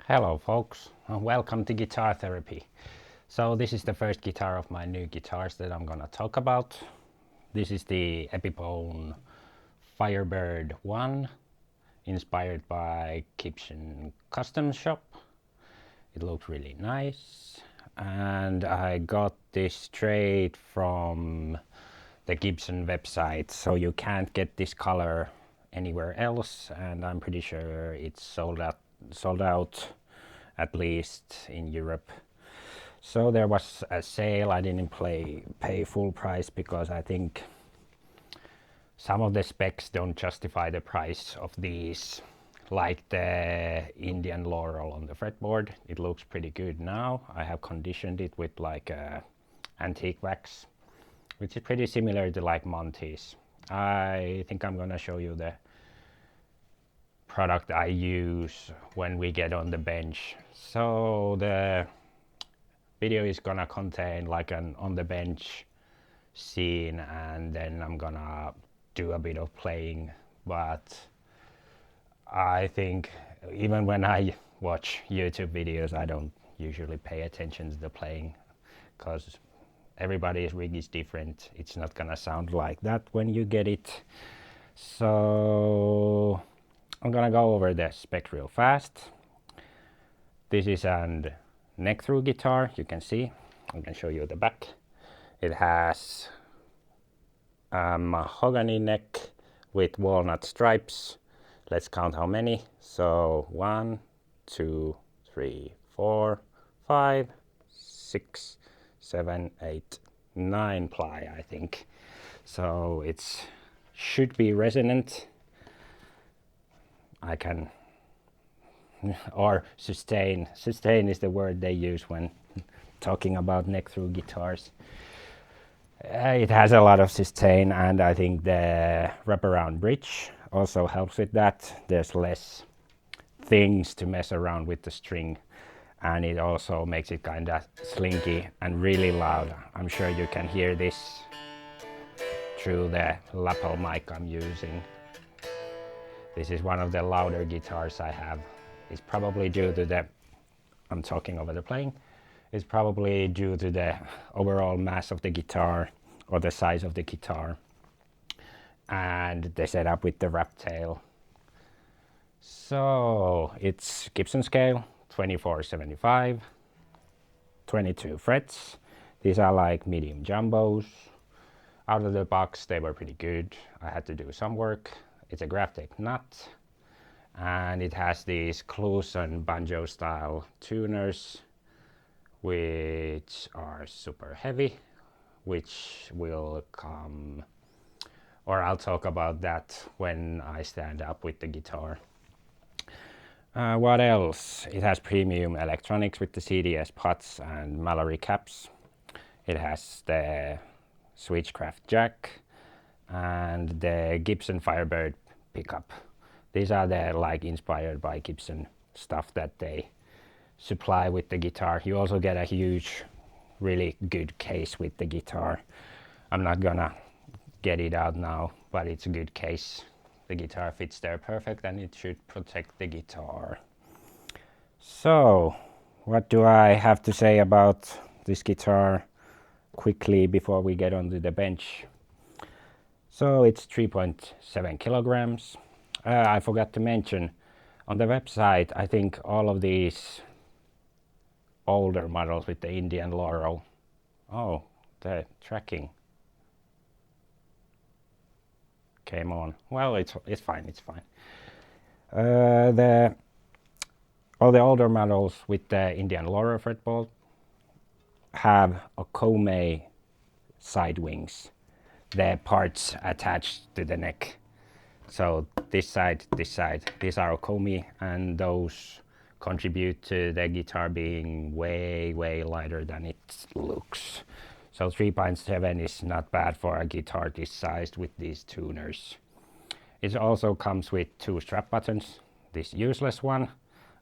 Hello folks, and welcome to Guitar Therapy. So this is the first guitar of my new guitars that I'm gonna talk about. This is the Epiphone Firebird I, inspired by Gibson Custom Shop. It looks really nice, and I got this straight from the Gibson website, so you can't get this color anywhere else, and I'm pretty sure it's sold out at least in Europe. So there was a sale. I didn't pay full price because I think some of the specs don't justify the price of these, like the Indian Laurel on the fretboard. It looks pretty good now. I have conditioned it with like antique wax, which is pretty similar to like Monty's. I think I'm gonna show you the product I use when we get on the bench. So the video is gonna contain like an on the bench scene, and then I'm gonna do a bit of playing. But I think even when I watch YouTube videos, I don't usually pay attention to the playing because everybody's rig is different. It's not gonna sound like that when you get it. So I'm gonna go over the spec real fast. This is a neck through guitar. You can see, I can show you the back. It has a mahogany neck with walnut stripes. Let's count how many. So 1, 2, 3, 4, 5, 6, 7, 8, 9 ply, I think. So it should be resonant. I can, or sustain. Sustain is the word they use when talking about neck through guitars. It has a lot of sustain, and I think the wraparound bridge also helps with that. There's less things to mess around with the string, and it also makes it kind of slinky and really loud. I'm sure you can hear this through the lapel mic I'm using. This is one of the louder guitars I have. It's probably due to the, I'm talking over the playing, it's probably due to the overall mass of the guitar or the size of the guitar and the setup with the wrap tail. So it's Gibson scale, 24/75, 22 frets. These are like medium jumbos. Out of the box they were pretty good. I had to do some work. It's a Graphtec nut, and it has these Cluson banjo style tuners, which are super heavy, which will come, or I'll talk about that when I stand up with the guitar. What else? It has premium electronics with the CDS pots and Mallory caps. It has the Switchcraft jack and the Gibson Firebird pickup. These are the like inspired by Gibson stuff that they supply with the guitar. You also get a huge, really good case with the guitar. I'm not gonna get it out now, but it's a good case. The guitar fits there perfect, and it should protect the guitar. So what do I have to say about this guitar quickly before we get onto the bench? So it's 3.7 kilograms. I forgot to mention, on the website, I think all of these older models with the Indian Laurel, oh, the tracking came on. Well, it's fine, it's fine. All the older models with the Indian Laurel fretboard have Okome side wings, the parts attached to the neck. So this side, these are Okome, and those contribute to the guitar being way lighter than it looks. So 3.7 is not bad for a guitar this sized with these tuners. It also comes with 2 strap buttons. This useless one,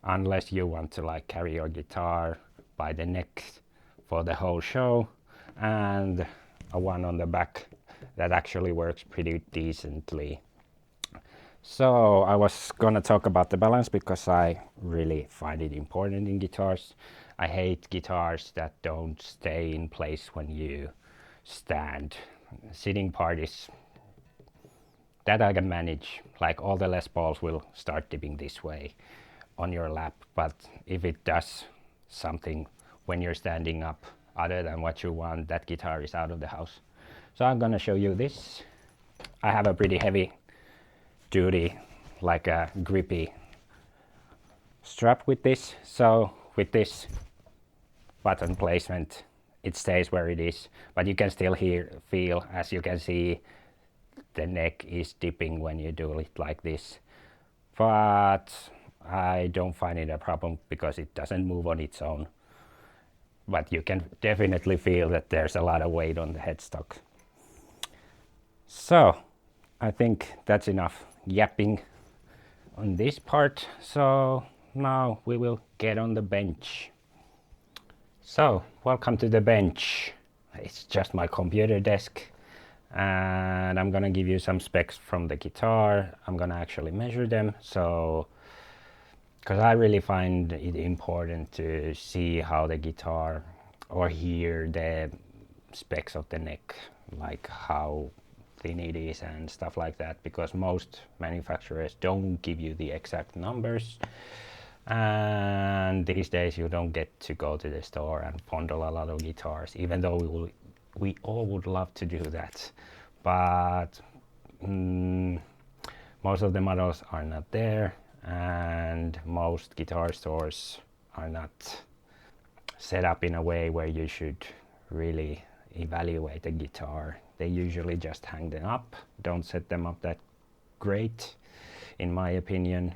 unless you want to like carry your guitar by the neck for the whole show, and a one on the back that actually works pretty decently. So I was gonna talk about the balance because I really find it important in guitars. I hate guitars that don't stay in place when you stand. Sitting part is that I can manage. Like all the Les Pauls will start dipping this way on your lap, but if it does something when you're standing up other than what you want, that guitar is out of the house. So I'm gonna show you this. I have a pretty heavy duty, like a grippy strap with this. So with this button placement, it stays where it is, but you can still feel, as you can see, the neck is dipping when you do it like this. But I don't find it a problem because it doesn't move on its own. But you can definitely feel that there's a lot of weight on the headstock. So I think that's enough yapping on this part. So now we will get on the bench. So welcome to the bench. It's just my computer desk, and I'm gonna give you some specs from the guitar. I'm gonna actually measure them, so because I really find it important to see how the guitar or hear the specs of the neck, like how thin it is and stuff like that, because most manufacturers don't give you the exact numbers, and these days you don't get to go to the store and fondle a lot of guitars, even though we all would love to do that, but most of the models are not there, and most guitar stores are not set up in a way where you should really evaluate a guitar. They usually just hang them up, don't set them up that great, in my opinion.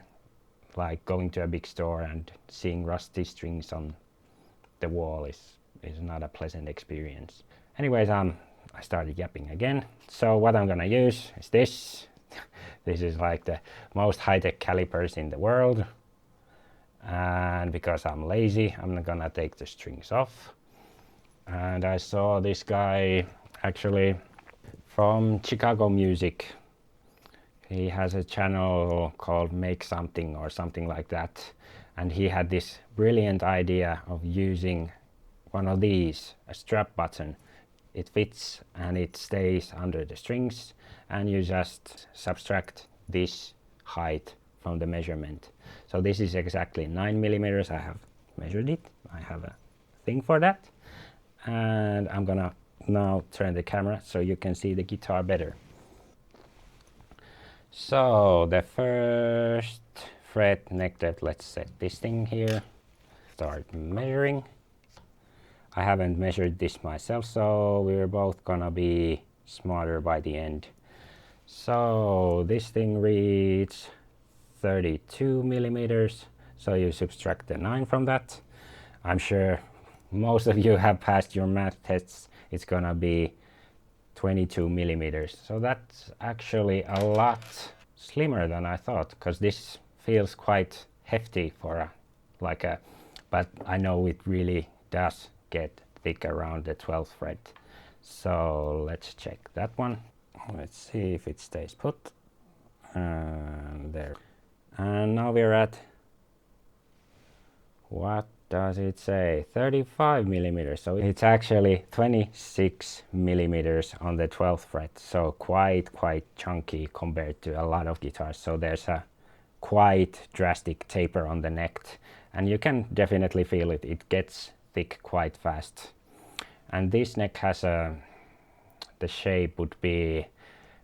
Like going to a big store and seeing rusty strings on the wall is not a pleasant experience. Anyways, I started yapping again. So what I'm gonna use is this. This is like the most high-tech calipers in the world. And because I'm lazy, I'm not gonna take the strings off. And I saw this guy actually from Chicago Music. He has a channel called Make Something or something like that. And he had this brilliant idea of using one of these, a strap button. It fits and it stays under the strings, and you just subtract this height from the measurement. So this is exactly 9 millimeters. I have measured it. I have a thing for that. And I'm gonna now turn the camera so you can see the guitar better. So the first fret neck depth, let's set this thing here. Start measuring. I haven't measured this myself, so we're both gonna be smarter by the end. So this thing reads 32 millimeters. So you subtract the 9 from that. I'm sure most of you have passed your math tests. It's gonna be 22 millimeters. So that's actually a lot slimmer than I thought, because this feels quite hefty for a but I know it really does get thick around the 12th fret. So let's check that one. Let's see if it stays put. And there. And now we're at, what does it say? 35 millimeters. So it's actually 26 millimeters on the 12th fret. So quite chunky compared to a lot of guitars. So there's a quite drastic taper on the neck, and you can definitely feel it. It gets thick quite fast. And this neck has the shape would be,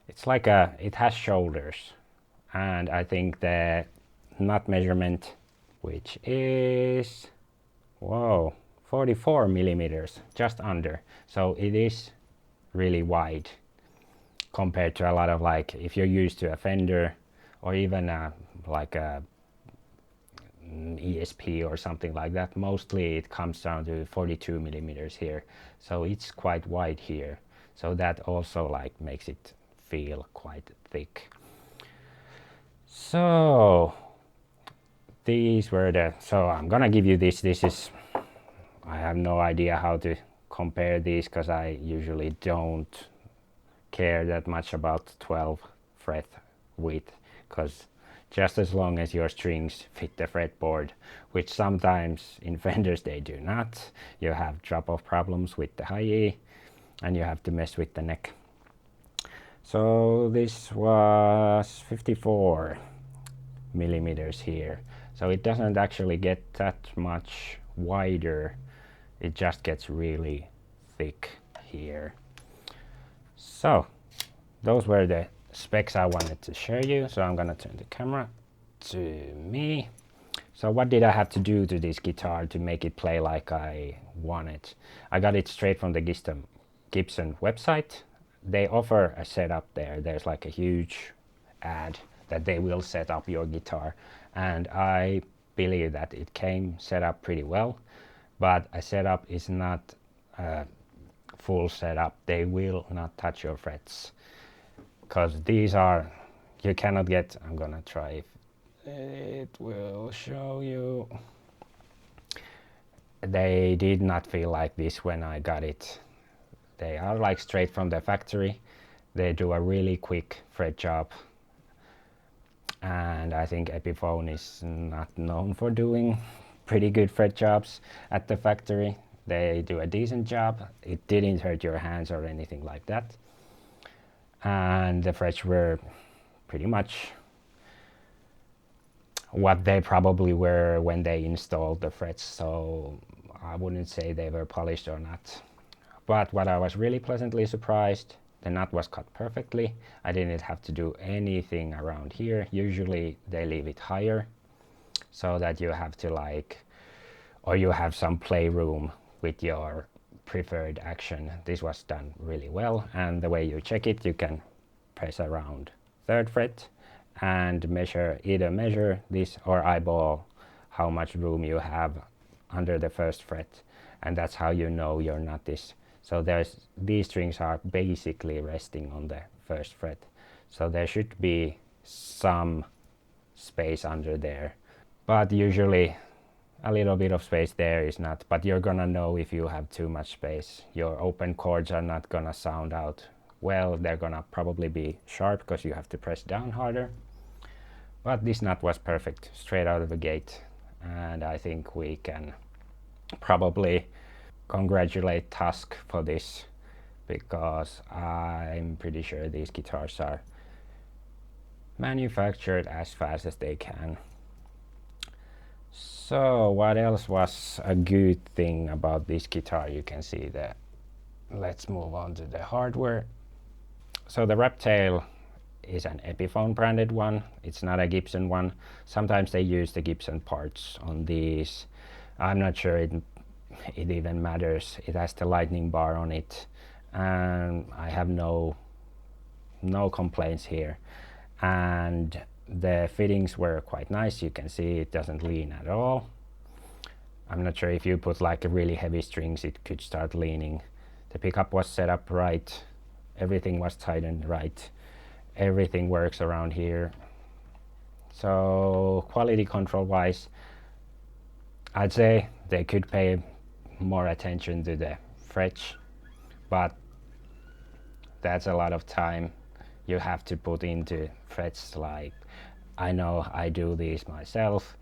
it's like it has shoulders, and I think the nut measurement, which is, whoa, 44 millimeters, just under. So it is really wide compared to a lot of, like, if you're used to a Fender or even like a ESP or something like that, mostly it comes down to 42 millimeters here. So it's quite wide here. So that also like makes it feel quite thick. So these were so I'm gonna give you this. This is, I have no idea how to compare these because I usually don't care that much about 12 fret width, because just as long as your strings fit the fretboard, which sometimes in Fenders they do not, you have drop-off problems with the high E and you have to mess with the neck. So this was 54 millimeters here, so it doesn't actually get that much wider, it just gets really thick here. So those were the specs I wanted to show you, so I'm gonna turn the camera to me. So what did I have to do to this guitar to make it play like I want it? I got it straight from the Gibson website. They offer a setup there. There's like a huge ad that they will set up your guitar, and I believe that it came set up pretty well, but a setup is not a full setup. They will not touch your frets, because these are, you cannot get, I'm gonna try if it will show you. They did not feel like this when I got it. They are like straight from the factory. They do a really quick fret job, and I think Epiphone is not known for doing pretty good fret jobs at the factory. They do a decent job. It didn't hurt your hands or anything like that, and the frets were pretty much what they probably were when they installed the frets, so I wouldn't say they were polished or not. But what I was really pleasantly surprised, the nut was cut perfectly. I didn't have to do anything around here. Usually they leave it higher so that you have to like, or you have some playroom with your preferred action. This was done really well, and the way you check it, you can press around 3rd fret and either measure this or eyeball how much room you have under the 1st fret, and that's how you know your nut is. So these strings are basically resting on the 1st fret, so there should be some space under there, but usually a little bit of space there is not, but you're gonna know if you have too much space. Your open chords are not gonna sound out well, they're gonna probably be sharp because you have to press down harder. But this nut was perfect straight out of the gate, and I think we can probably congratulate Tusk for this, because I'm pretty sure these guitars are manufactured as fast as they can. So what else was a good thing about this guitar? You can see that. Let's move on to the hardware. So the wrap tail is an Epiphone branded one. It's not a Gibson one. Sometimes they use the Gibson parts on these. I'm not sure it even matters. It has the lightning bar on it, and I have no complaints here. And the fittings were quite nice. You can see it doesn't lean at all. I'm not sure if you put like a really heavy strings, it could start leaning. The pickup was set up right. Everything was tightened right. Everything works around here. So quality control wise, I'd say they could pay more attention to the frets, but that's a lot of time you have to put into frets. Like, I know I do these myself,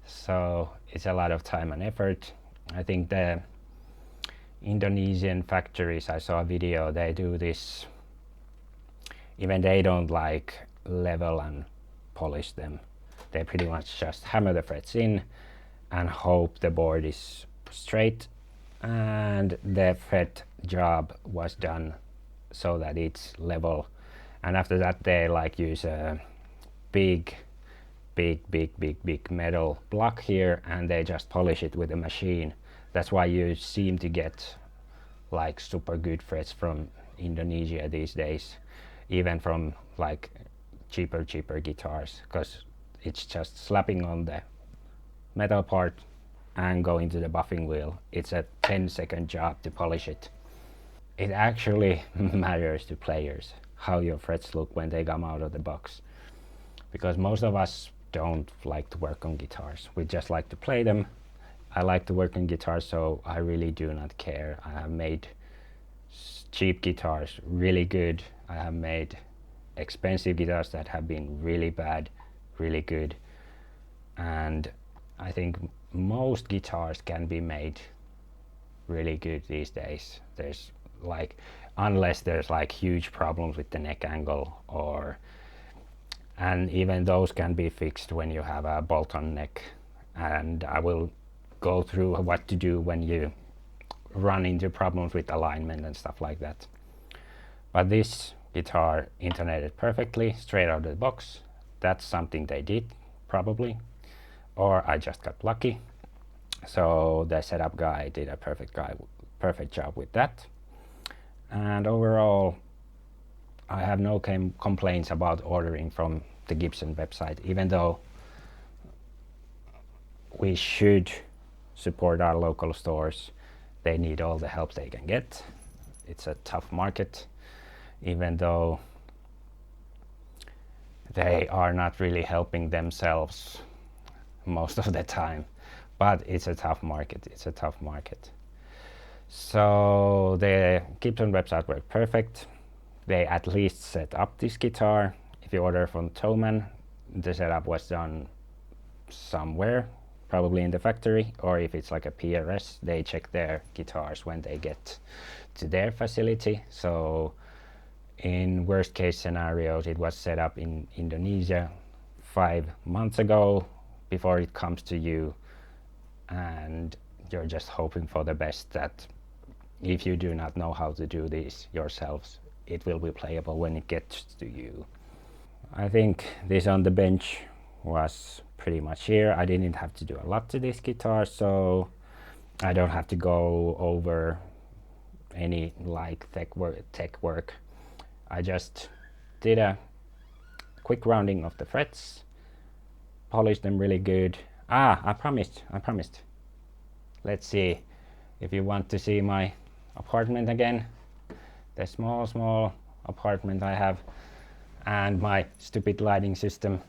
so it's a lot of time and effort. I think the Indonesian factories, I saw a video, they do this, even they don't like level and polish them. They pretty much just hammer the frets in and hope the board is straight, and the fret job was done so that it's level. And after that they like use a big metal block here, and they just polish it with a machine. That's why you seem to get like super good frets from Indonesia these days, even from like cheaper guitars, because it's just slapping on the metal part and going to the buffing wheel. It's a 10-second job to polish it. It actually matters to players how your frets look when they come out of the box, because most of us don't like to work on guitars. We just like to play them. I like to work on guitars, so I really do not care. I have made cheap guitars really good. I have made expensive guitars that have been really bad. really good. And I think most guitars can be made really good these days. There's like, unless there's like huge problems with the neck angle, or and even those can be fixed when you have a bolt-on neck, and I will go through what to do when you run into problems with alignment and stuff like that. But this guitar intonated perfectly straight out of the box. That's something they did probably, or I just got lucky. So the setup guy did a perfect job with that. And overall, I have no complaints about ordering from the Gibson website, even though we should support our local stores. They need all the help they can get. It's a tough market, even though they are not really helping themselves most of the time. But it's a tough market. It's a tough market. So the Gibson website worked perfect. They at least set up this guitar. If you order from Thomann, the setup was done somewhere, probably in the factory, or if it's like a PRS, they check their guitars when they get to their facility. So in worst case scenarios, it was set up in Indonesia 5 months ago before it comes to you, and you're just hoping for the best that if you do not know how to do this yourselves, it will be playable when it gets to you. I think this on the bench was pretty much here. I didn't have to do a lot to this guitar, so I don't have to go over any like tech work. I just did a quick rounding of the frets, polished them really good. I promised. Let's see if you want to see my apartment again, the small apartment I have, and my stupid lighting system.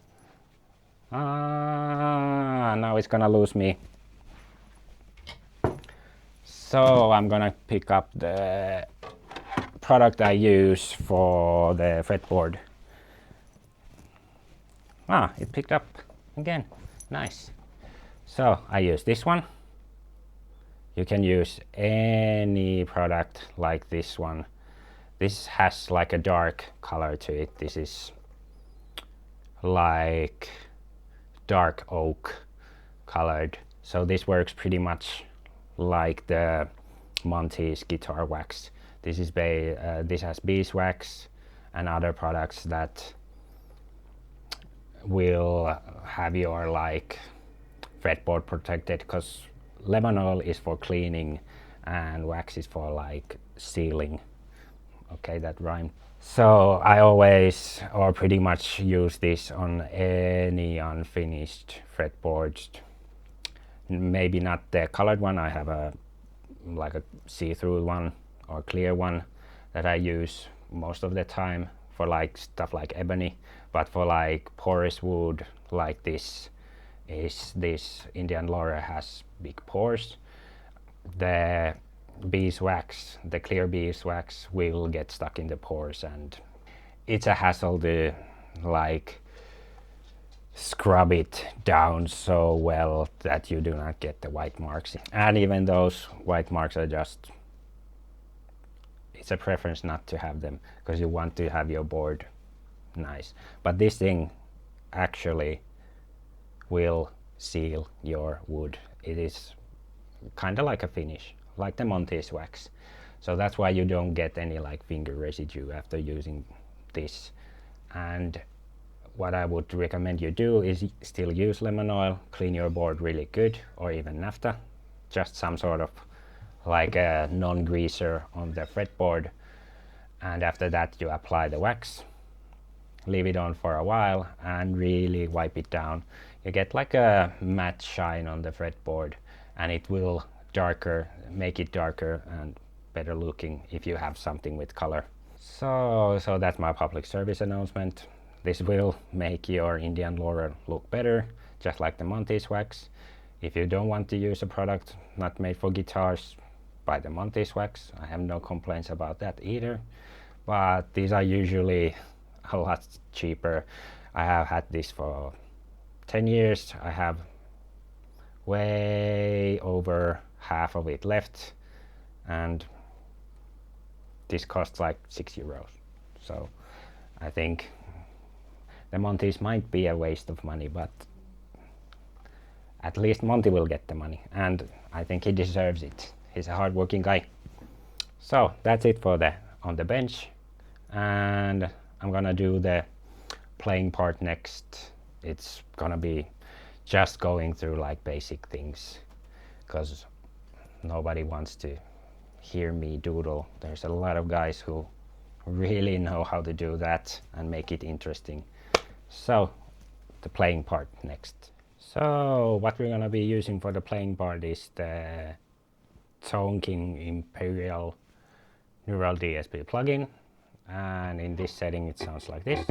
Now it's gonna lose me. So I'm gonna pick up the product I use for the fretboard. It picked up again. Nice. So I use this one. You can use any product like this one. This has like a dark color to it. This is like dark oak colored. So this works pretty much like the Monty's guitar wax. This is this has beeswax and other products that will have your like fretboard protected, because lemon oil is for cleaning and wax is for like sealing. Okay, that rhymed. So I always or pretty much use this on any unfinished fretboards. Maybe not the colored one. I have a like a see-through one or clear one that I use most of the time for like stuff like ebony, but for like porous wood like this Indian Laurel has big pores. The beeswax, the clear beeswax, will get stuck in the pores, and it's a hassle to like scrub it down so well that you do not get the white marks. And even those white marks are just, it's a preference not to have them, because you want to have your board nice. But this thing actually will seal your wood. It is kind of like a finish, like the Monty's wax. So that's why you don't get any like finger residue after using this. And what I would recommend you do is still use lemon oil, clean your board really good, or even naphtha, just some sort of like a non-greaser on the fretboard. And after that you apply the wax, leave it on for a while and really wipe it down. You get like a matte shine on the fretboard, and it will make it darker and better looking if you have something with color. So that's my public service announcement. This will make your Indian Laurel look better, just like the Monty's wax. If you don't want to use a product not made for guitars, buy the Monty's wax. I have no complaints about that either. But these are usually a lot cheaper. I have had this for 10 years. I have way over half of it left, and this costs like €6. So I think the Monty's might be a waste of money, but at least Monty will get the money, and I think he deserves it. He's a hard-working guy. So that's it for the on the bench, and I'm gonna do the playing part next. It's gonna be just going through like basic things, because nobody wants to hear me doodle. There's a lot of guys who really know how to do that and make it interesting. So the playing part next. So what we're gonna be using for the playing part is the Tone King Imperial Neural DSP plugin, and in this setting it sounds like this.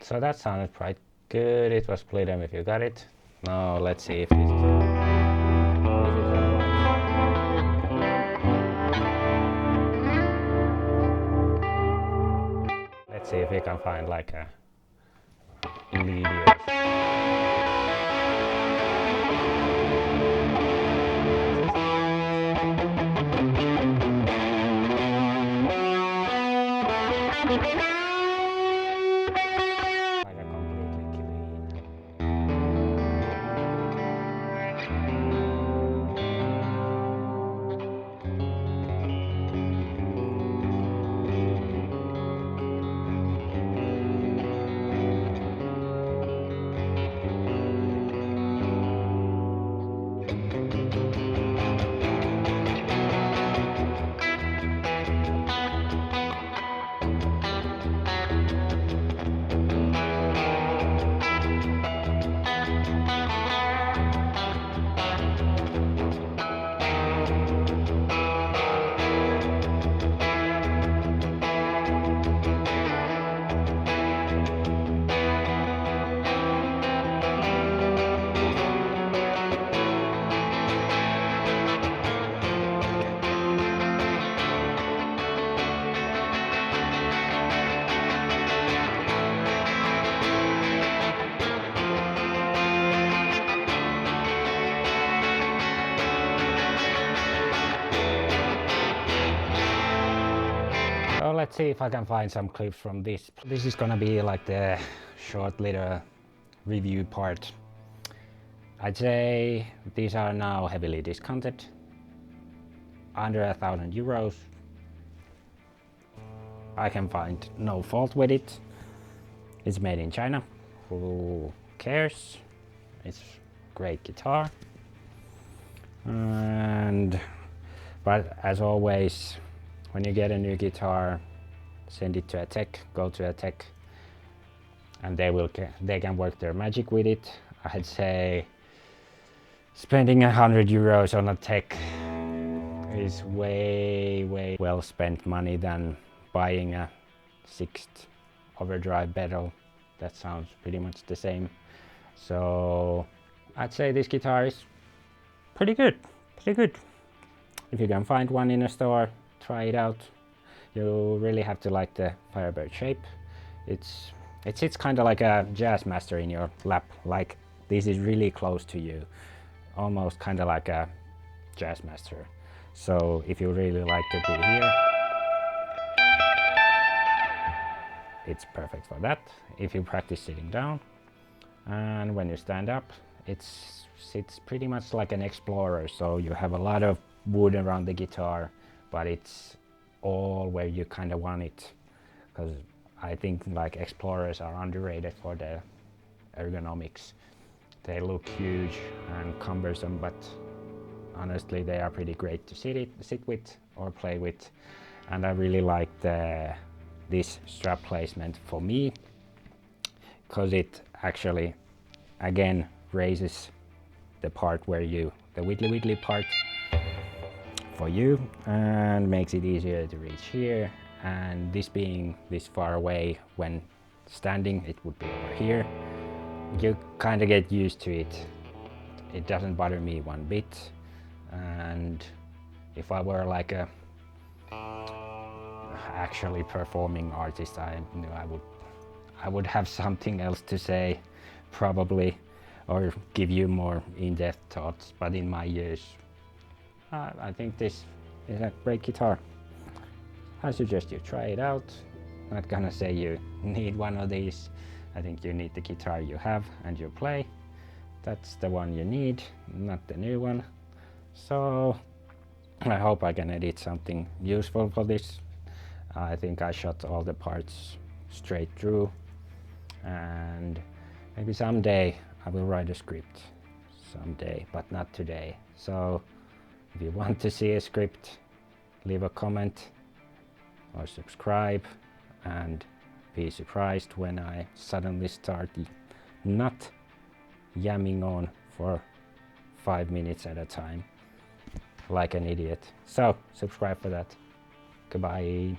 So that sounded quite good. It was Playtime if you got it. Now let's see if this is let's see if we can find like a lead here. So let's see if I can find some clips from this. This is gonna be like the short little review part. I'd say these are now heavily discounted, under €1,000. I can find no fault with it. It's made in China. Who cares? It's great guitar. But as always, when you get a new guitar, send it to a tech, go to a tech, and they can work their magic with it. I'd say spending €100 on a tech is way well spent money than buying a 6th overdrive pedal. That sounds pretty much the same. So I'd say this guitar is pretty good. If you can find one in a store, try it out. You really have to like the Firebird shape. It sits kind of like a jazz master in your lap. Like this is really close to you, almost kind of like a jazz master. So if you really like to be here, it's perfect for that. If you practice sitting down, and when you stand up, it sits pretty much like an Explorer, so you have a lot of wood around the guitar, but it's all where you kind of want it, because I think like Explorers are underrated for the ergonomics. They look huge and cumbersome, but honestly they are pretty great to sit with or play with. And I really like this strap placement for me, because it actually again raises the part where the wiggly part for you, and makes it easier to reach here. And this being this far away, when standing it would be over here, you kind of get used to it. It doesn't bother me one bit. And if I were like a actually performing artist, I knew I would have something else to say probably, or give you more in-depth thoughts, but in my years I think this is a great guitar. I suggest you try it out. I'm not gonna say you need one of these. I think you need the guitar you have and you play. That's the one you need, not the new one. So I hope I can edit something useful for this. I think I shot all the parts straight through, and maybe someday I will write a script. Someday, but not today. So if you want to see a script, leave a comment or subscribe, and be surprised when I suddenly start not yamming on for 5 minutes at a time like an idiot. So subscribe for that. Goodbye.